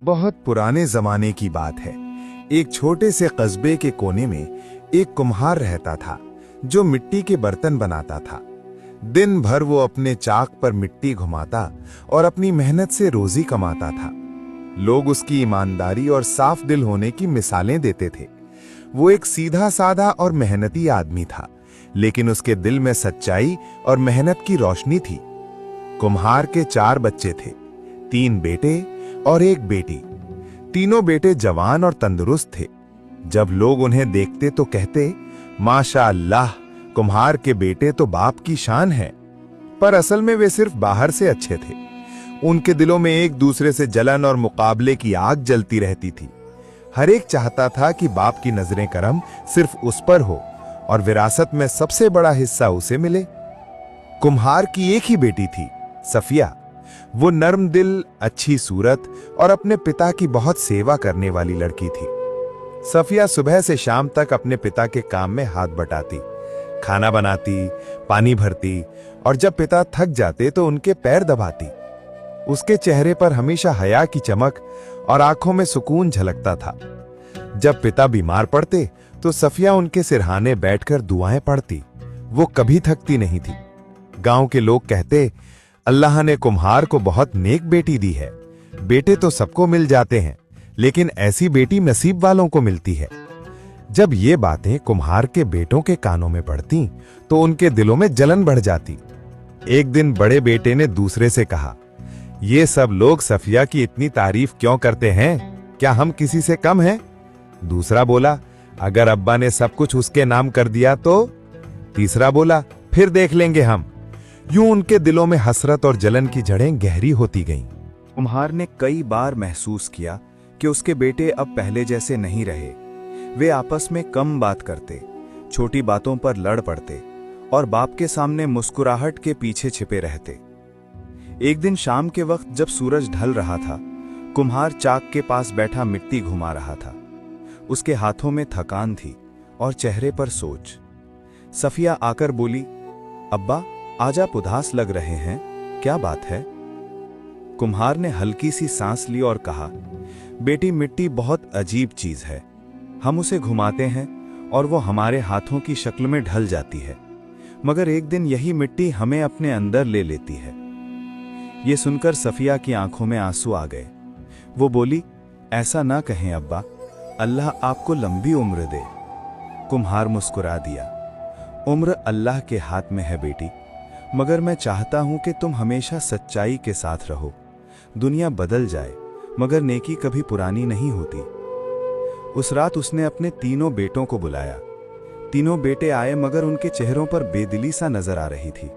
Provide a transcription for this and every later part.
बहुत पुराने जमाने की बात है। एक छोटे से कस्बे के कोने में एक कुम्हार रहता था जो मिट्टी के बर्तन बनाता था। दिन भर वो अपने चाक पर मिट्टी घुमाता और अपनी मेहनत से रोजी कमाता था। लोग उसकी ईमानदारी और साफ दिल होने की मिसालें देते थे। वो एक सीधा साधा और मेहनती आदमी था, लेकिन उसके दिल में सच्चाई और मेहनत की रोशनी थी। कुम्हार के 4 बच्चे थे, 3 बेटे और 1 बेटी। तीनों बेटे जवान और तंदुरुस्त थे। जब लोग उन्हें देखते तो कहते, माशा अल्लाह, कुम्हार के बेटे तो बाप की शान है। पर असल में वे सिर्फ बाहर से अच्छे थे। उनके दिलों में एक दूसरे से जलन और मुकाबले की आग जलती रहती थी। हर एक चाहता था कि बाप की नजरें करम सिर्फ उस पर हो और विरासत में सबसे बड़ा हिस्सा उसे मिले। कुम्हार की एक ही बेटी थी, सफिया। वो नर्म दिल, अच्छी सूरत और अपने पिता की बहुत सेवा करने वाली लड़की थी। सफिया सुबह से शाम तक अपने पिता के काम में हाथ बटाती, खाना बनाती, पानी भरती और जब पिता थक जाते तो उनके पैर दबाती। उसके चेहरे पर हमेशा हया की चमक और आंखों में सुकून झलकता था। जब पिता बीमार पड़ते तो सफिया उनके सिरहाने बैठकर दुआएं पढ़ती। वो कभी थकती नहीं थी। गांव के लोग कहते, अल्लाह ने कुम्हार को बहुत नेक बेटी दी है। बेटे तो सबको मिल जाते हैं, लेकिन ऐसी बेटी नसीब वालों को मिलती है। जब ये बातें कुम्हार के बेटों के कानों में पड़ती तो उनके दिलों में जलन बढ़ जाती। एक दिन बड़े बेटे ने दूसरे से कहा, ये सब लोग सफिया की इतनी तारीफ क्यों करते हैं? क्या हम किसी से कम हैं? दूसरा बोला, अगर अब्बा ने सब कुछ उसके नाम कर दिया तो? तीसरा बोला, फिर देख लेंगे हम। यूं उनके दिलों में हसरत और जलन की जड़ें गहरी होती गईं। कुम्हार ने कई बार महसूस किया कि उसके बेटे अब पहले जैसे नहीं रहे। वे आपस में कम बात करते, छोटी बातों पर लड़ पड़ते और बाप के सामने मुस्कुराहट के पीछे छिपे रहते। एक दिन शाम के वक्त जब सूरज ढल रहा था, कुम्हार चाक के पास बैठा मिट्टी घुमा रहा था। उसके हाथों में थकान थी और चेहरे पर सोच। सफिया आकर बोली, अब्बा, आज आप उदास लग रहे हैं, क्या बात है? कुम्हार ने हल्की सी सांस ली और कहा, बेटी, मिट्टी बहुत अजीब चीज है। हम उसे घुमाते हैं और वो हमारे हाथों की शक्ल में ढल जाती है, मगर एक दिन यही मिट्टी हमें अपने अंदर ले लेती है। ये सुनकर सफिया की आंखों में आंसू आ गए। वो बोली, ऐसा ना कहें अब्बा, अल्लाह आपको लंबी उम्र दे। कुम्हार मुस्कुरा दिया, उम्र अल्लाह के हाथ में है बेटी, मगर मैं चाहता हूं कि तुम हमेशा सच्चाई के साथ रहो। दुनिया बदल जाए, मगर नेकी कभी पुरानी नहीं होती। उस रात उसने अपने तीनों बेटों को बुलाया। तीनों बेटे आए, मगर उनके चेहरों पर बेदिली सा नजर आ रही थी।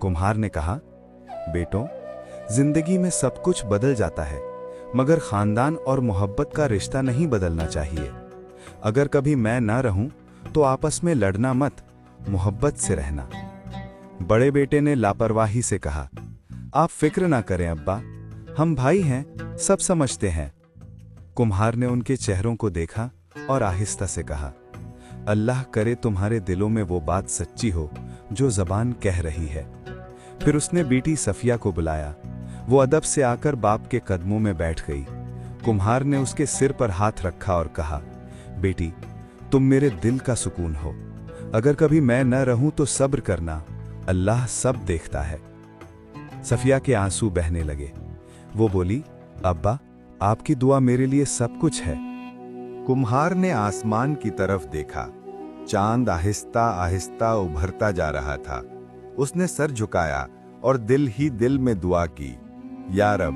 कुम्हार ने कहा, बेटों, जिंदगी में सब कुछ बदल जाता है, मगर खानदान और मोहब्बत का रिश्ता नहीं बदलना चाहिए। अगर कभी मैं ना रहूं तो आपस में लड़ना मत, मोहब्बत से रहना। बड़े बेटे ने लापरवाही से कहा, आप फिक्र ना करें अब्बा, हम भाई हैं, सब समझते हैं। कुम्हार ने उनके चेहरों को देखा और आहिस्ता से कहा, अल्लाह करे तुम्हारे दिलों में वो बात सच्ची हो जो जबान कह रही है। फिर उसने बेटी सफिया को बुलाया। वो अदब से आकर बाप के कदमों में बैठ गई। कुम्हार ने उसके सिर पर हाथ रखा और कहा, बेटी, तुम मेरे दिल का सुकून हो। अगर कभी मैं न रहूं तो सब्र करना, अल्लाह सब देखता है। सफिया के आंसू बहने लगे। वो बोली, अब्बा, आपकी दुआ मेरे लिए सब कुछ है। कुम्हार ने आसमान की तरफ देखा। चांद आहिस्ता आहिस्ता उभरता जा रहा था। उसने सर झुकाया और दिल ही दिल में दुआ की, या रब,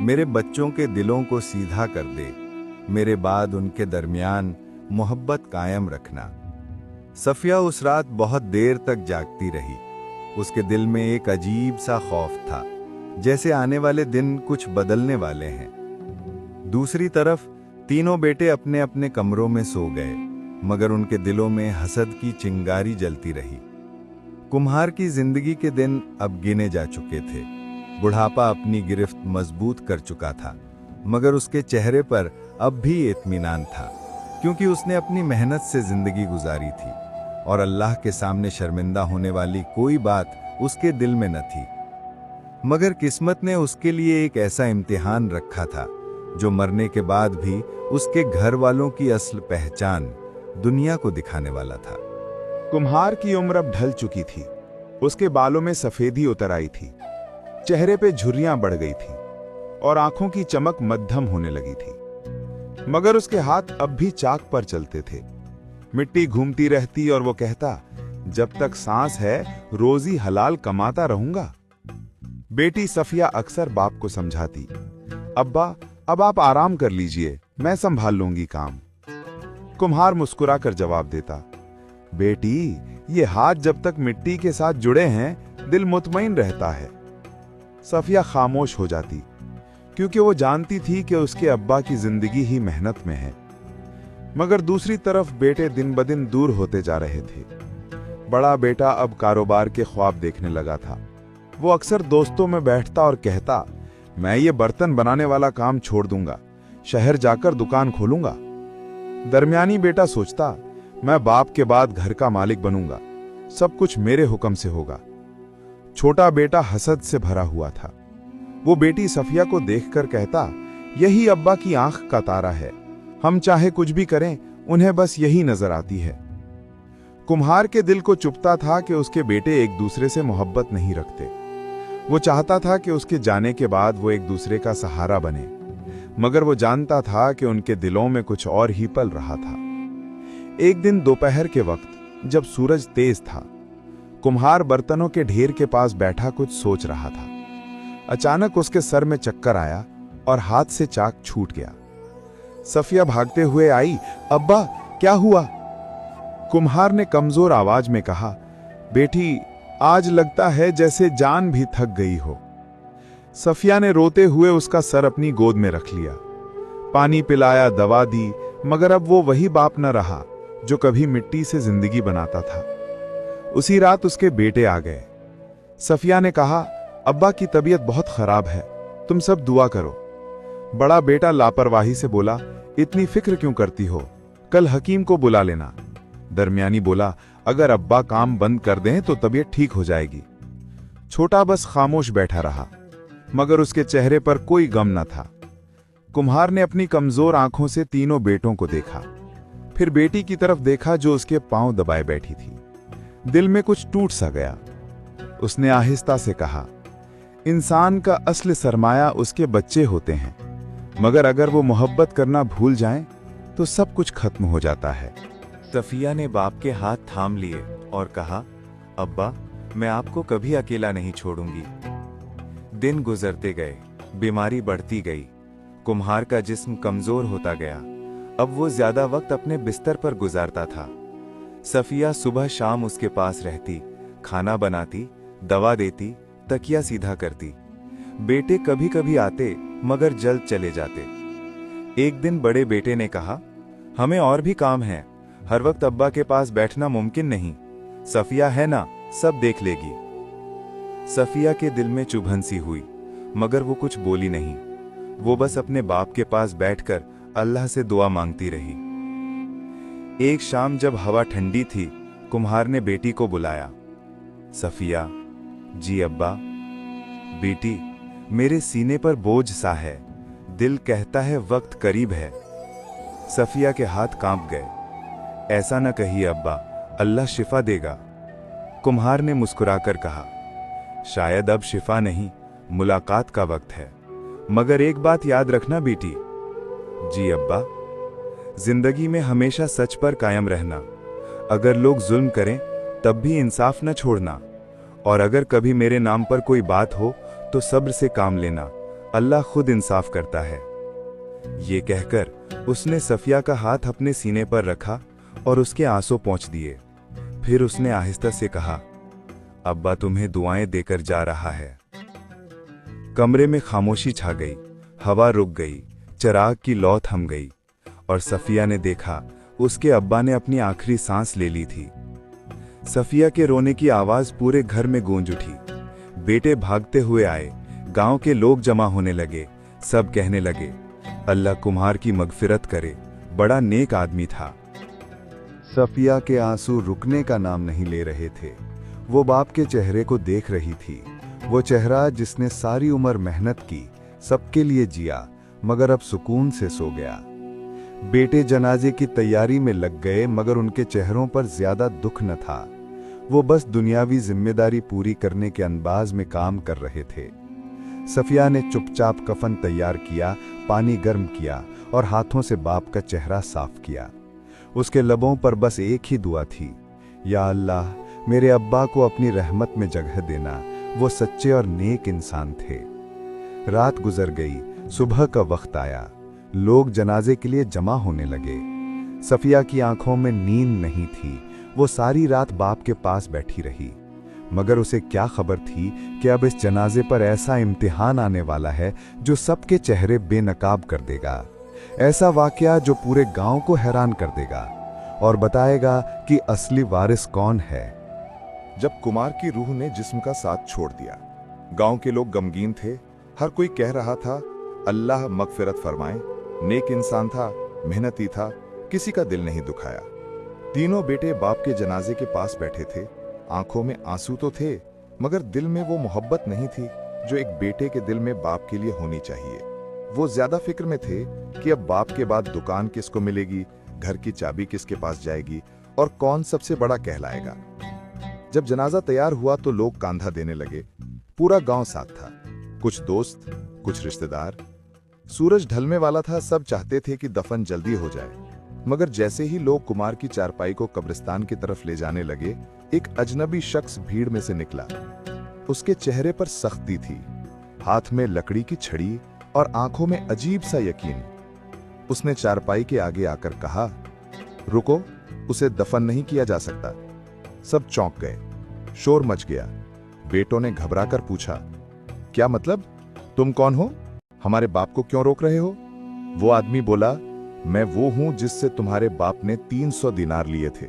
मेरे बच्चों के दिलों को सीधा कर दे। मेरे बाद उनके दरमियान मोहब्बत कायम रखना। सफिया उस रात बहुत देर तक जागती रही। उसके दिल में एक अजीब सा खौफ था, जैसे आने वाले दिन कुछ बदलने वाले हैं। दूसरी तरफ तीनों बेटे अपने अपने कमरों में सो गए, मगर उनके दिलों में हसद की चिंगारी जलती रही। कुम्हार की जिंदगी के दिन अब गिने जा चुके थे। बुढ़ापा अपनी गिरफ्त मजबूत कर चुका था, मगर उसके चेहरे पर अब भी इत्मीनान था, क्योंकि उसने अपनी मेहनत से जिंदगी गुजारी थी और अल्लाह के सामने शर्मिंदा होने वाली कोई बात उसके दिल में न थी। मगर किस्मत ने उसके लिए एक ऐसा इम्तिहान रखा था जो मरने के बाद भी उसके घर वालों की असल पहचान दुनिया को दिखाने वाला था। कुम्हार की उम्र अब ढल चुकी थी। उसके बालों में सफेदी उतर आई थी, चेहरे पे झुर्रियां बढ़ गई थी और आंखों की चमक मध्यम होने लगी थी। मगर उसके हाथ अब भी चाक पर चलते थे। मिट्टी घूमती रहती और वो कहता, जब तक सांस है रोजी हलाल कमाता रहूंगा। बेटी सफिया अक्सर बाप को समझाती, अब्बा अब आप आराम कर लीजिए, मैं संभाल लूंगी काम। कुम्हार मुस्कुराकर जवाब देता, बेटी ये हाथ जब तक मिट्टी के साथ जुड़े हैं दिल मुतमईन रहता है। सफिया खामोश हो जाती, क्योंकि वो जानती थी कि उसके अब्बा की जिंदगी ही मेहनत में है। मगर दूसरी तरफ बेटे दिन ब दिन दूर होते जा रहे थे। बड़ा बेटा अब कारोबार के ख्वाब देखने लगा था। वो अक्सर दोस्तों में बैठता और कहता, मैं ये बर्तन बनाने वाला काम छोड़ दूंगा, शहर जाकर दुकान खोलूंगा। दरमियानी बेटा सोचता, मैं बाप के बाद घर का मालिक बनूंगा, सब कुछ मेरे हुक्म से होगा। छोटा बेटा हसद से भरा हुआ था। वो बेटी सफिया को देखकर कहता, यही अब्बा की आंख का तारा है, हम चाहे कुछ भी करें उन्हें बस यही नजर आती है। कुम्हार के दिल को चुभता था कि उसके बेटे एक दूसरे से मोहब्बत नहीं रखते। वो चाहता था कि उसके जाने के बाद वो एक दूसरे का सहारा बने, मगर वो जानता था कि उनके दिलों में कुछ और ही पल रहा था। एक दिन दोपहर के वक्त जब सूरज तेज था, कुम्हार बर्तनों के ढेर के पास बैठा कुछ सोच रहा था। अचानक उसके सर में चक्कर आया और हाथ से चाक छूट गया। सफिया भागते हुए आई, अब्बा क्या हुआ? कुम्हार ने कमजोर आवाज में कहा, बेटी आज लगता है जैसे जान भी थक गई हो। सफिया ने रोते हुए उसका सर अपनी गोद में रख लिया, पानी पिलाया, दवा दी, मगर अब वो वही बाप न रहा जो कभी मिट्टी से जिंदगी बनाता था। उसी रात उसके बेटे आ गए। सफिया ने कहा, अब्बा की तबीयत बहुत खराब है, तुम सब दुआ करो। बड़ा बेटा लापरवाही से बोला, इतनी फिक्र क्यों करती हो, कल हकीम को बुला लेना। दरमियानी बोला, अगर अब्बा काम बंद कर दें तो तबीयत ठीक हो जाएगी। छोटा बस खामोश बैठा रहा, मगर उसके चेहरे पर कोई गम न था। कुम्हार ने अपनी कमजोर आंखों से तीनों बेटों को देखा, फिर बेटी की तरफ देखा जो उसके पांव दबाए बैठी थी। दिल में कुछ टूट सा गया। उसने आहिस्ता से कहा, इंसान का असली सरमाया उसके बच्चे होते हैं, मगर अगर वो मोहब्बत करना भूल जाएं तो सब कुछ खत्म हो जाता है। सफिया ने बाप के हाथ थाम लिए और कहा, अब्बा मैं आपको कभी अकेला नहीं छोड़ूंगी। दिन गुजरते गए, बीमारी बढ़ती गई, कुम्हार का जिस्म कमजोर होता गया। अब वो ज्यादा वक्त अपने बिस्तर पर गुजारता था। सफिया सुबह शाम उसके पास रहती, खाना बनाती, दवा देती, तकिया सीधा करती। बेटे कभी कभी आते मगर जल्द चले जाते। एक दिन बड़े बेटे ने कहा, हमें और भी काम है, हर वक्त अब्बा के पास बैठना मुमकिन नहीं। सफिया है ना, सब देख लेगी। सफिया के दिल में चुभन सी हुई, मगर वो कुछ बोली नहीं। वो बस अपने बाप के पास बैठकर अल्लाह से दुआ मांगती रही। एक शाम जब हवा ठंडी थी, कुम्हार ने बेटी को बुलाया। सफिया, जी अब्बा। बेटी, मेरे सीने पर बोझ सा है, दिल कहता है वक्त करीब है। सफिया के हाथ कांप गए। ऐसा न कहिए अब्बा, अल्लाह शिफा देगा। कुम्हार ने मुस्कुराकर कहा, शायद अब शिफा नहीं, मुलाकात का वक्त है, मगर एक बात याद रखना बेटी। जी अब्बा। जिंदगी में हमेशा सच पर कायम रहना, अगर लोग जुल्म करें तब भी इंसाफ न छोड़ना, और अगर कभी मेरे नाम पर कोई बात हो तो सब्र से काम लेना, अल्लाह खुद इंसाफ करता है। ये कहकर उसने सफिया का हाथ अपने सीने पर रखा और उसके आंसू पोंछ दिए। फिर उसने आहिस्ता से कहा, अब्बा तुम्हें दुआएं देकर जा रहा है। कमरे में खामोशी छा गई, हवा रुक गई, चिराग की लौ थम गई, और सफिया ने देखा उसके अब्बा ने अपनी आखिरी सांस ले ली थी। सफिया के रोने की आवाज पूरे घर में गूंज उठी। बेटे भागते हुए आए, गांव के लोग जमा होने लगे। सब कहने लगे, अल्लाह कुम्हार की मगफिरत करे, बड़ा नेक आदमी था। सफिया के आंसू रुकने का नाम नहीं ले रहे थे। वो बाप के चेहरे को देख रही थी, वो चेहरा जिसने सारी उम्र मेहनत की, सबके लिए जिया, मगर अब सुकून से सो गया। बेटे जनाजे की तैयारी में लग गए, मगर उनके चेहरों पर ज्यादा दुख न था। वो बस दुनियावी जिम्मेदारी पूरी करने के अंदाज में काम कर रहे थे। सफिया ने चुपचाप कफन तैयार किया, पानी गर्म किया और हाथों से बाप का चेहरा साफ किया। उसके लबों पर बस एक ही दुआ थी, या अल्लाह, मेरे अब्बा को अपनी रहमत में जगह देना, वो सच्चे और नेक इंसान थे। रात गुजर गई, सुबह का वक्त आया। लोग जनाजे के लिए जमा होने लगे। सफिया की आंखों में नींद नहीं थी। वो सारी रात बाप के पास बैठी रही, मगर उसे क्या खबर थी कि अब इस जनाजे पर ऐसा इम्तिहान आने वाला है जो सबके चेहरे बेनकाब कर देगा। ऐसा वाकया जो पूरे गांव को हैरान कर देगा और बताएगा कि असली वारिस कौन है। जब कुमार की रूह ने जिस्म का साथ छोड़ दिया, गांव के लोग गमगीन थे। हर कोई कह रहा था, अल्लाह मगफिरत फरमाए। नेक इंसान था, मेहनती था, किसी का दिल नहीं दुखाया। तीनों बेटे बाप के जनाजे के पास बैठे थे। आंखों में आंसू तो थे, मगर दिल में वो मोहब्बत नहीं थी जो एक बेटे के दिल में बाप के लिए होनी चाहिए। वो ज्यादा फिक्र में थे कि अब बाप के बाद दुकान किसको मिलेगी, घर की चाबी किसके पास जाएगी और कौन सबसे बड़ा कहलाएगा। जब जनाजा तैयार हुआ तो लोग कांधा देने लगे। पूरा गांव साथ था, कुछ दोस्त, कुछ रिश्तेदार। सूरज ढलने वाला था, सब चाहते थे कि दफन जल्दी हो जाए। मगर जैसे ही लोग कुमार की चारपाई को कब्रिस्तान की तरफ ले जाने लगे, एक अजनबी शख्स भीड़ में से निकला। उसके चेहरे पर सख्ती थी, हाथ में लकड़ी की छड़ी और आंखों में अजीब सा यकीन। उसने चारपाई के आगे आकर कहा, रुको, उसे दफन नहीं किया जा सकता। सब चौंक गए, शोर मच गया। बेटों ने घबराकर पूछा, क्या मतलब? तुम कौन हो? हमारे बाप को क्यों रोक रहे हो? वो आदमी बोला, मैं वो हूं जिससे तुम्हारे बाप ने 300 दिनार लिए थे।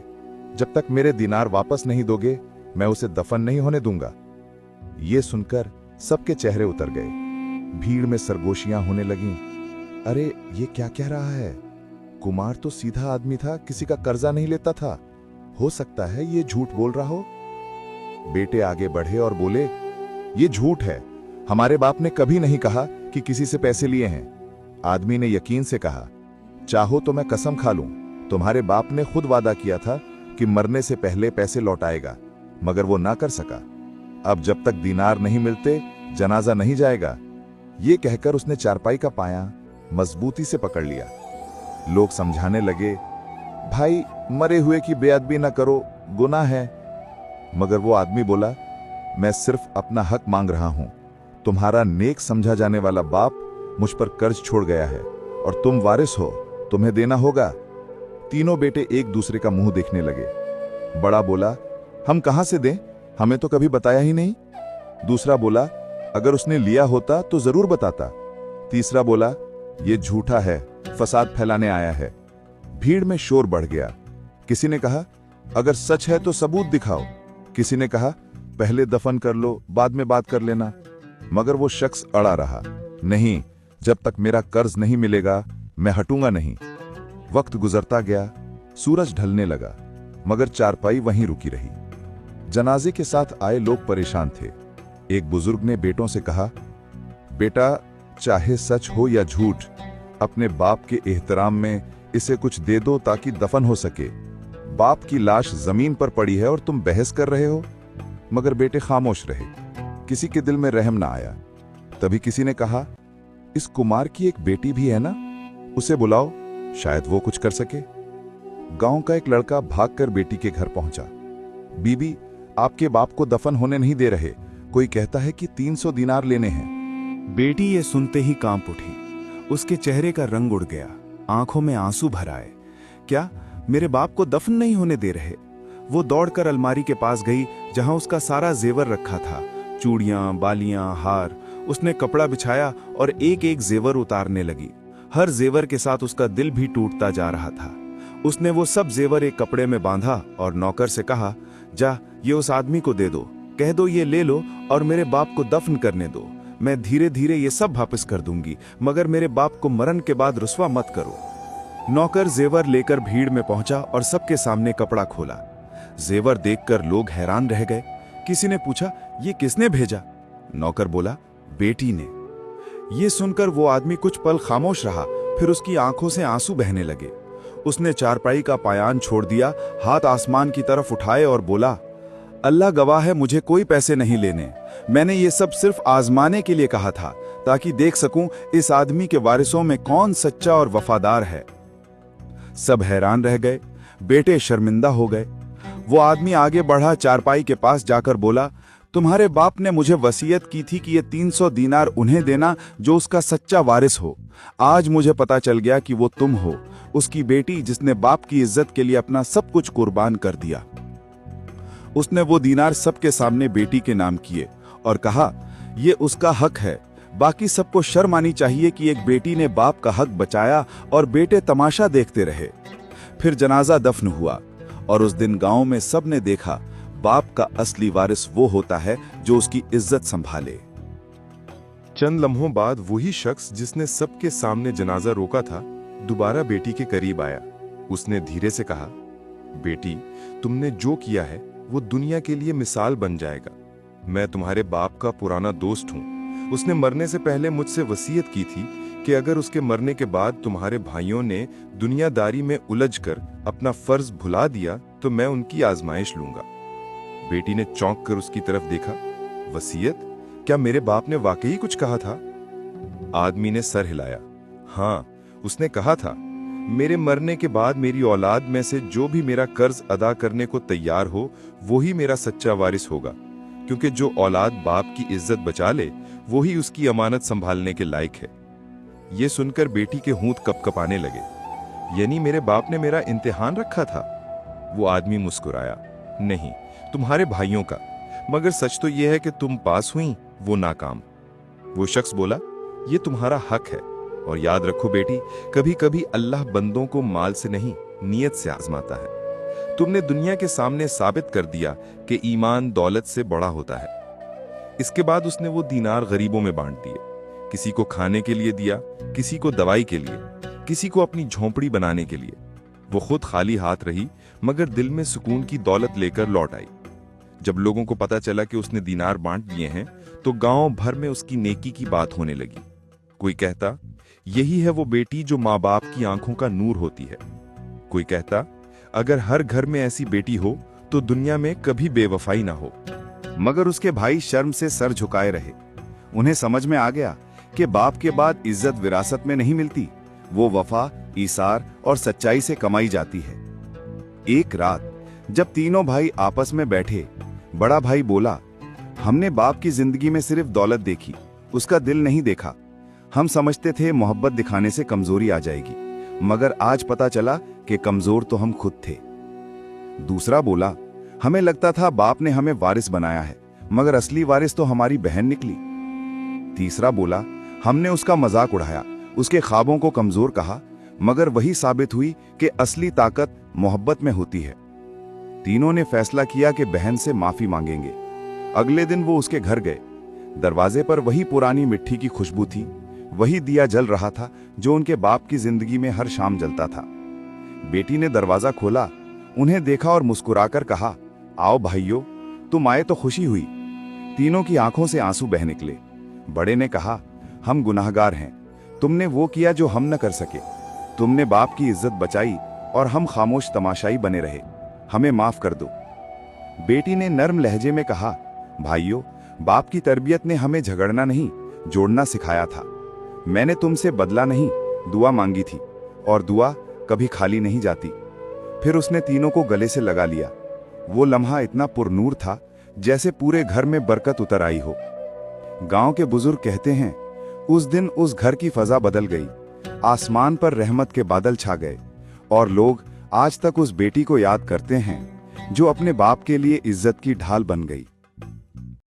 जब तक मेरे दिनार वापस नहीं दोगे, मैं उसे दफन नहीं होने दूंगा। ये सुनकर सबके चेहरे उतर गए। भीड़ में सरगोशियां होने लगीं। अरे, ये क्या कह रहा है? कुमार तो सीधा आदमी था, किसी का कर्जा नहीं लेता था। हो सकता है ये झूठ बोल रहा हो। बेटे आगे बढ़े और बोले, ये झूठ है। हमारे बाप ने कभी नहीं कहा कि किसी से पैसे लिए हैं। आदमी ने यकीन से कहा, चाहो तो मैं कसम खा लूं, तुम्हारे बाप ने खुद वादा किया था कि मरने से पहले पैसे लौटाएगा, मगर वो ना कर सका। अब जब तक दिनार नहीं मिलते, जनाजा नहीं जाएगा। ये कहकर उसने चारपाई का पाया मजबूती से पकड़ लिया। लोग समझाने लगे, भाई, मरे हुए की बेअदबी ना करो, गुनाह है। मगर वो आदमी बोला, मैं सिर्फ अपना हक मांग रहा हूं। तुम्हारा नेक समझा जाने वाला बाप मुझ पर कर्ज छोड़ गया है और तुम वारिस हो, तुम्हें देना होगा। तीनों बेटे एक दूसरे का मुंह देखने लगे। बड़ा बोला, हम कहां से दें, हमें तो कभी बताया ही नहीं। दूसरा बोला, अगर उसने लिया होता तो जरूर बताता। तीसरा बोला, ये झूठा है, फसाद फैलाने आया है। भीड़ में शोर बढ़ गया। किसी ने कहा, अगर सच है तो सबूत दिखाओ। किसी ने कहा, पहले दफन कर लो, बाद में बात कर लेना। मगर वो शख्स अड़ा रहा, नहीं, जब तक मेरा कर्ज नहीं मिलेगा मैं हटूंगा नहीं। वक्त गुजरता गया, सूरज ढलने लगा, मगर चारपाई वहीं रुकी रही। जनाजे के साथ आए लोग परेशान थे। एक बुजुर्ग ने बेटों से कहा, बेटा, चाहे सच हो या झूठ, अपने बाप के एहतराम में इसे कुछ दे दो ताकि दफन हो सके। बाप की लाश जमीन पर पड़ी है और तुम बहस कर रहे हो। मगर बेटे खामोश रहे। किसी के दिल में रहम ना आया। तभी किसी ने कहा, इस कुमार की एक बेटी भी है ना, उसे बुलाओ, शायद वो कुछ कर सके। गांव का एक लड़का भागकर बेटी के घर पहुंचा। बीबी, आपके बाप को दफन होने नहीं दे रहे, कोई कहता है कि 300 दिनार लेने हैं। बेटी ये सुनते ही कांप उठी। उसके चेहरे का रंग उड़ गया, आंखों में आंसू भर आए। क्या मेरे बाप को दफन नहीं होने दे रहे? वो दौड़कर अलमारी के पास गई जहां उसका सारा जेवर रखा था, चूड़ियां, बालियां, हार। उसने कपड़ा बिछाया और एक एक जेवर उतारने लगी। हर जेवर के साथ उसका दिल भी टूटता जा रहा था। उसने वो सब जेवर एक कपड़े में बांधा और नौकर से कहा, जा, ये उस आदमी को दे दो, कह दो ये ले लो और मेरे बाप को दफन करने दो। मैं धीरे धीरे ये सब वापस कर दूंगी, मगर मेरे बाप को मरण के बाद रुस्वा मत करो। नौकर जेवर लेकर भीड़ में पहुंचा और सबके सामने कपड़ा खोला। जेवर देखकर लोग हैरान रह गए। किसी ने पूछा, ये किसने भेजा? नौकर बोला, बेटी ने। ये सुनकर वो आदमी कुछ पल खामोश रहा, फिर उसकी आंखों से आंसू बहने लगे। उसने चारपाई का पायान छोड़ दिया, हाथ आसमान की तरफ उठाए और बोला, अल्लाह गवाह है, मुझे कोई पैसे नहीं लेने। मैंने ये सब सिर्फ आजमाने के लिए कहा था, ताकि देख सकूं इस आदमी के वारिसों में कौन सच्चा और वफादार है। सब हैरान रह गए, बेटे शर्मिंदा हो गए। वो आदमी आगे बढ़ा, चारपाई के पास जाकर बोला, तुम्हारे बाप ने मुझे वसीयत की थी कि ये 300 दीनार उन्हें देना जो उसका सच्चा वारिस हो। आज मुझे पता चल गया कि वो तुम हो, उसकी बेटी जिसने बाप की इज्जत के लिए अपना सब कुछ कुर्बान कर दिया। उसने वो दीनार सबके सामने बेटी के नाम किए और कहा, ये उसका हक है। बाकी सबको शर्म आनी चाहिए कि एक बेटी ने बाप का हक बचाया और बेटे तमाशा देखते रहे। फिर जनाजा दफन हुआ और उस दिन गांव में सब ने देखा, बाप का असली वारिस वो होता है जो उसकी इज्जत संभाले। चंद लम्हों बाद वही शख्स जिसने सबके सामने जनाजा रोका था दोबारा बेटी के करीब आया। उसने धीरे से कहा, बेटी, तुमने जो किया है वो दुनिया के लिए मिसाल बन जाएगा। मैं तुम्हारे बाप का पुराना दोस्त हूं। उसने मरने से पहले मुझसे वसीयत की थी कि अगर उसके मरने के बाद तुम्हारे भाइयों ने दुनियादारी में उलझकर अपना फर्ज भुला दिया तो मैं उनकी आजमाइश लूंगा। बेटी ने चौंक कर उसकी तरफ देखा। वसीयत? क्या मेरे बाप ने वाकई कुछ कहा था? आदमी ने सर हिलाया। हाँ, उसने कहा था, मेरे मरने के बाद मेरी औलाद में से जो भी मेरा कर्ज अदा करने को तैयार हो वो ही मेरा सच्चा वारिस होगा, क्योंकि जो औलाद बाप की इज्जत बचा ले वो ही उसकी अमानत संभालने के लायक है। ये सुनकर बेटी के होंठ कपकपाने लगे। यानी मेरे बाप ने मेरा इम्तिहान रखा था? वो आदमी मुस्कुराया। नहीं, तुम्हारे भाइयों का, मगर सच तो यह है कि तुम पास हुई, वो नाकाम। वो शख्स बोला, ये तुम्हारा हक है, और याद रखो बेटी, कभी कभी अल्लाह बंदों को माल से नहीं नीयत से आजमाता है। तुमने दुनिया के सामने साबित कर दिया कि ईमान दौलत से बड़ा होता है। इसके बाद उसने वो दीनार गरीबों में बांट दिए। किसी को खाने के लिए दिया, किसी को दवाई के लिए, किसी को अपनी झोंपड़ी बनाने के लिए। वो खुद खाली हाथ रही, मगर दिल में सुकून की दौलत लेकर लौट आई। जब लोगों को पता चला कि उसने दीनार बांट दिए हैं तो गांव भर में उसकी नेकी की बात होने लगी। कोई कहता, यही है वो बेटी जो माँ बाप की आंखों का नूर होती है। कोई कहता, अगर हर घर में ऐसी बेटी हो तो दुनिया में कभी बेवफाई ना हो। मगर उसके भाई शर्म से सर झुकाए रहे। उन्हें समझ में आ गया कि बाप के बाद इज्जत विरासत में नहीं मिलती, वो वफा, ईसार और सच्चाई से कमाई जाती है। एक रात जब तीनों भाई आपस में बैठे, बड़ा भाई बोला, हमने बाप की जिंदगी में सिर्फ दौलत देखी, उसका दिल नहीं देखा। हम समझते थे मोहब्बत दिखाने से कमजोरी आ जाएगी, मगर आज पता चला कि कमजोर तो हम खुद थे। दूसरा बोला, हमें लगता था बाप ने हमें वारिस बनाया है, मगर असली वारिस तो हमारी बहन निकली। तीसरा बोला, हमने उसका मजाक उड़ाया, उसके ख्वाबों को कमजोर कहा, मगर वही साबित हुई कि असली ताकत मोहब्बत में होती है। तीनों ने फैसला किया कि बहन से माफी मांगेंगे। अगले दिन वो उसके घर गए। दरवाजे पर वही पुरानी मिट्टी की खुशबू थी, वही दिया जल रहा था जो उनके बाप की जिंदगी में हर शाम जलता था। बेटी ने दरवाजा खोला, उन्हें देखा और मुस्कुराकर कहा, आओ भाइयों, तुम आए तो खुशी हुई। तीनों की आंखों से आंसू बह निकले। बड़े ने कहा, हम गुनाहगार हैं, तुमने वो किया जो हम न कर सके। तुमने बाप की इज्जत बचाई और हम खामोश तमाशाई बने रहे, हमें माफ कर दो। बेटी ने नर्म लहजे में कहा, भाइयों, बाप की तरबियत ने हमें झगड़ना नहीं, जोड़ना सिखाया था। मैंने तुमसे बदला नहीं, दुआ मांगी थी, और दुआ कभी खाली नहीं जाती। फिर उसने तीनों को गले से लगा लिया। वो लम्हा इतना पुरनूर था जैसे पूरे घर में बरकत उतर आई हो। गांव के बुजुर्ग कहते हैं, उस दिन उस घर की फजा बदल गई, आसमान पर रहमत के बादल छा गए, और लोग आज तक उस बेटी को याद करते हैं जो अपने बाप के लिए इज्जत की ढाल बन गई।